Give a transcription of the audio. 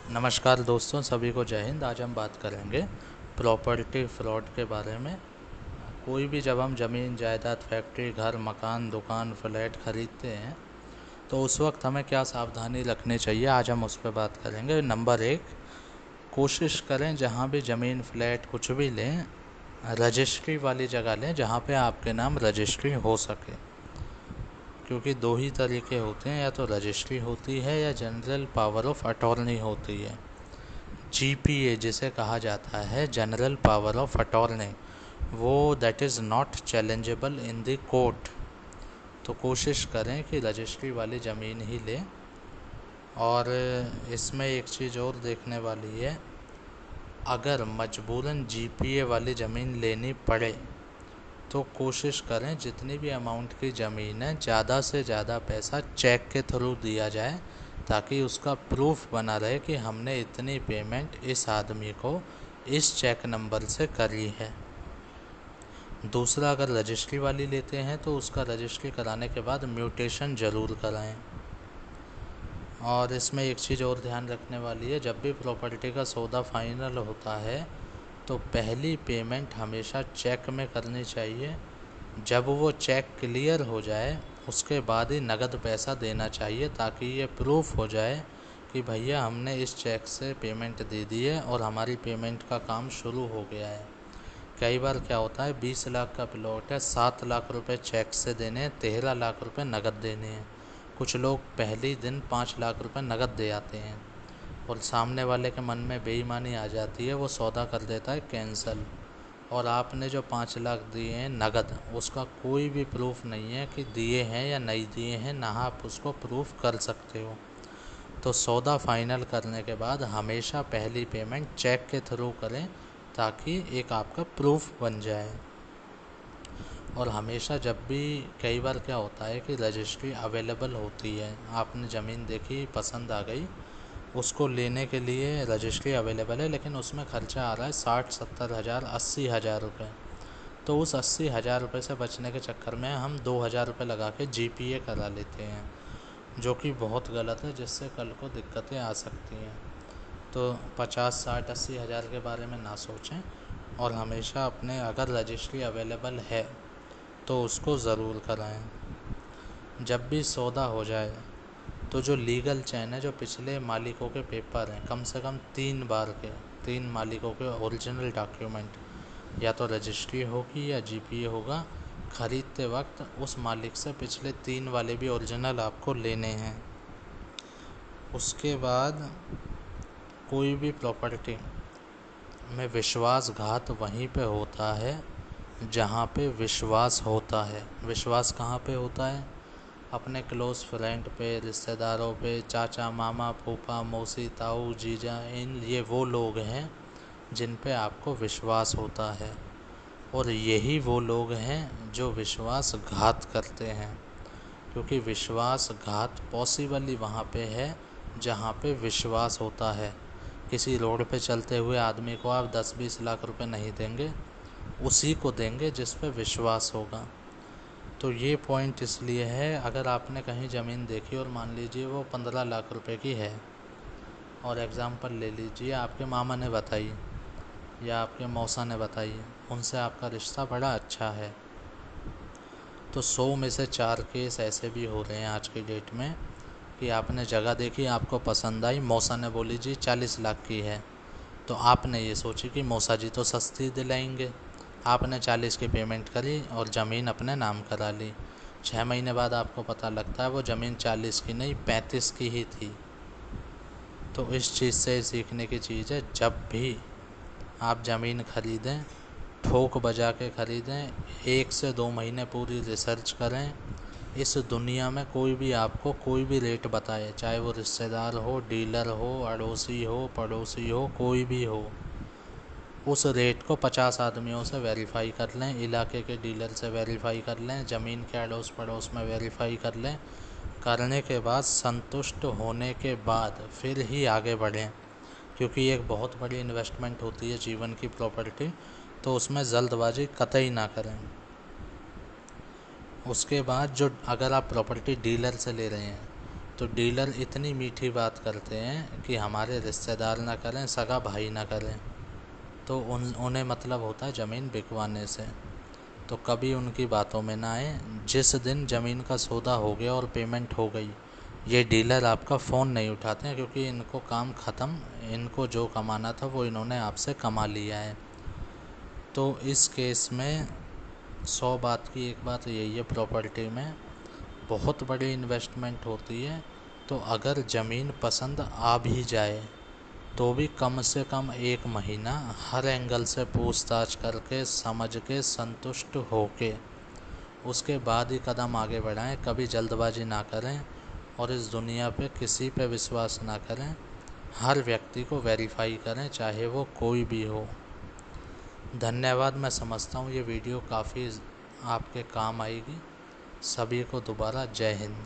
नमस्कार दोस्तों, सभी को जय हिंद। आज हम बात करेंगे प्रॉपर्टी फ्रॉड के बारे में। कोई भी जब हम ज़मीन जायदाद, फैक्ट्री, घर, मकान, दुकान, फ्लैट खरीदते हैं तो उस वक्त हमें क्या सावधानी रखनी चाहिए, आज हम उस पर बात करेंगे। नंबर एक, कोशिश करें जहाँ भी ज़मीन, फ्लैट कुछ भी लें, रजिस्ट्री वाली जगह लें जहाँ पे आपके नाम रजिस्ट्री हो सके। क्योंकि दो ही तरीके होते हैं, या तो रजिस्ट्री होती है या जनरल पावर ऑफ अटॉर्नी होती है। जीपीए जिसे कहा जाता है, जनरल पावर ऑफ अटॉर्नी, वो that is not challengeable in the court. तो कोशिश करें कि रजिस्ट्री वाली ज़मीन ही लें। और इसमें एक चीज़ और देखने वाली है, अगर मजबूरन जीपीए वाली ज़मीन लेनी पड़े तो कोशिश करें जितनी भी अमाउंट की ज़मीन है, ज़्यादा से ज़्यादा पैसा चेक के थ्रू दिया जाए, ताकि उसका प्रूफ बना रहे कि हमने इतनी पेमेंट इस आदमी को इस चेक नंबर से करी है। दूसरा, अगर रजिस्ट्री वाली लेते हैं तो उसका रजिस्ट्री कराने के बाद म्यूटेशन ज़रूर कराएं। और इसमें एक चीज़ और ध्यान रखने वाली है, जब भी प्रॉपर्टी का सौदा फाइनल होता है तो पहली पेमेंट हमेशा चेक में करनी चाहिए। जब वो चेक क्लियर हो जाए उसके बाद ही नगद पैसा देना चाहिए, ताकि ये प्रूफ हो जाए कि भैया हमने इस चेक से पेमेंट दे दी है और हमारी पेमेंट का काम शुरू हो गया है। कई बार क्या होता है, 20 लाख का प्लॉट है, 7 लाख रुपए चेक से देने हैं, 13 लाख रुपए नगद देने हैं। कुछ लोग पहले ही दिन 5 लाख रुपए नगद दे आते हैं और सामने वाले के मन में बेईमानी आ जाती है, वो सौदा कर देता है कैंसिल। और आपने जो 5 लाख दिए हैं नगद, उसका कोई भी प्रूफ नहीं है कि दिए हैं या नहीं दिए हैं, ना आप उसको प्रूफ कर सकते हो। तो सौदा फाइनल करने के बाद हमेशा पहली पेमेंट चेक के थ्रू करें, ताकि एक आपका प्रूफ बन जाए। और हमेशा जब भी, कई बार क्या होता है कि रजिस्ट्री अवेलेबल होती है, आपने ज़मीन देखी, पसंद आ गई, उसको लेने के लिए रजिस्ट्री अवेलेबल है, लेकिन उसमें खर्चा आ रहा है 60-70 हज़ार, 80 हज़ार रुपये। तो उस 80 हज़ार रुपये से बचने के चक्कर में हम 2 हज़ार रुपये लगा के जीपीए करा लेते हैं, जो कि बहुत गलत है, जिससे कल को दिक्कतें आ सकती हैं। तो 50, 60, 80 हज़ार के बारे में ना सोचें, और हमेशा अपने, अगर रजिस्ट्री अवेलेबल है तो उसको ज़रूर कराएं। जब भी सौदा हो जाए तो जो लीगल चैन है, जो पिछले मालिकों के पेपर हैं, कम से कम 3 बार के, 3 मालिकों के ओरिजिनल डॉक्यूमेंट, या तो रजिस्ट्री होगी या जीपीए होगा, ख़रीदते वक्त उस मालिक से पिछले 3 वाले भी ओरिजिनल आपको लेने हैं। उसके बाद कोई भी प्रॉपर्टी में विश्वासघात वहीं पे होता है जहाँ पे विश्वास होता है। विश्वास कहाँ पे होता है? अपने क्लोज़ फ्रेंड पे, रिश्तेदारों पे, चाचा, मामा, फूफा, मौसी, ताऊ, जीजा, ये वो लोग हैं जिन पे आपको विश्वास होता है। और यही वो लोग हैं जो विश्वासघात करते हैं, क्योंकि विश्वासघात पॉसिबल ही वहाँ पे है जहाँ पे विश्वास होता है। किसी रोड पे चलते हुए आदमी को आप 10-20 लाख रुपए नहीं देंगे, उसी को देंगे जिस पे विश्वास होगा। तो ये पॉइंट इसलिए है, अगर आपने कहीं ज़मीन देखी और मान लीजिए वो 15 लाख रुपए की है, और एग्ज़ाम्पल ले लीजिए आपके मामा ने बताई या आपके मौसा ने बताई, उनसे आपका रिश्ता बड़ा अच्छा है, तो 100 में से 4 केस ऐसे भी हो रहे हैं आज की डेट में कि आपने जगह देखी, आपको पसंद आई, मौसा ने बोली जी 40 लाख की है, तो आपने ये सोची कि मौसा जी तो सस्ती दिलाएंगे, आपने 40 की पेमेंट करी और ज़मीन अपने नाम करा ली। 6 महीने बाद आपको पता लगता है वो ज़मीन 40 की नहीं, 35 की ही थी। तो इस चीज़ से सीखने की चीज़ है, जब भी आप ज़मीन ख़रीदें, ठोक बजा के ख़रीदें, 1 से 2 महीने पूरी रिसर्च करें। इस दुनिया में कोई भी आपको कोई भी रेट बताए, चाहे वो रिश्तेदार हो, डीलर हो, अड़ोसी हो, पड़ोसी हो, कोई भी हो, उस रेट को 50 आदमियों से वेरीफाई कर लें, इलाके के डीलर से वेरीफाई कर लें, ज़मीन के अड़ोस पड़ोस में वेरीफाई कर लें। करने के बाद, संतुष्ट होने के बाद फिर ही आगे बढ़ें, क्योंकि एक बहुत बड़ी इन्वेस्टमेंट होती है जीवन की प्रॉपर्टी, तो उसमें जल्दबाजी कतई ना करें। उसके बाद जो, अगर आप प्रॉपर्टी डीलर से ले रहे हैं तो डीलर इतनी मीठी बात करते हैं कि हमारे रिश्तेदार ना करें, सगा भाई ना करें, तो उन्हें मतलब होता है ज़मीन बिकवाने से। तो कभी उनकी बातों में ना आए। जिस दिन ज़मीन का सौदा हो गया और पेमेंट हो गई, ये डीलर आपका फ़ोन नहीं उठाते हैं, क्योंकि इनको काम ख़त्म, इनको जो कमाना था वो इन्होंने आपसे कमा लिया है। तो इस केस में 100 बात की एक बात यही है, प्रॉपर्टी में बहुत बड़ी इन्वेस्टमेंट होती है। तो अगर ज़मीन पसंद आ भी जाए तो भी कम से कम 1 महीना हर एंगल से पूछताछ करके, समझ के, संतुष्ट होके उसके बाद ही कदम आगे बढ़ाएं। कभी जल्दबाजी ना करें और इस दुनिया पे किसी पे विश्वास ना करें। हर व्यक्ति को वेरीफाई करें, चाहे वो कोई भी हो। धन्यवाद। मैं समझता हूँ ये वीडियो काफ़ी आपके काम आएगी। सभी को दोबारा जय हिंद।